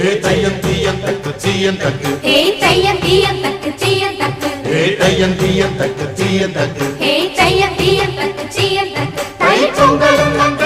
தையம் தீயம் தக்கு சீயம் தக்கு தையம் தீயம் தக்கு சீயம் தக்கு தையம் தீயம் தக்கு சீயம் தக்கு தையம் தீயம் தக்கு சீயம் தக்கு தை பொங்கலும்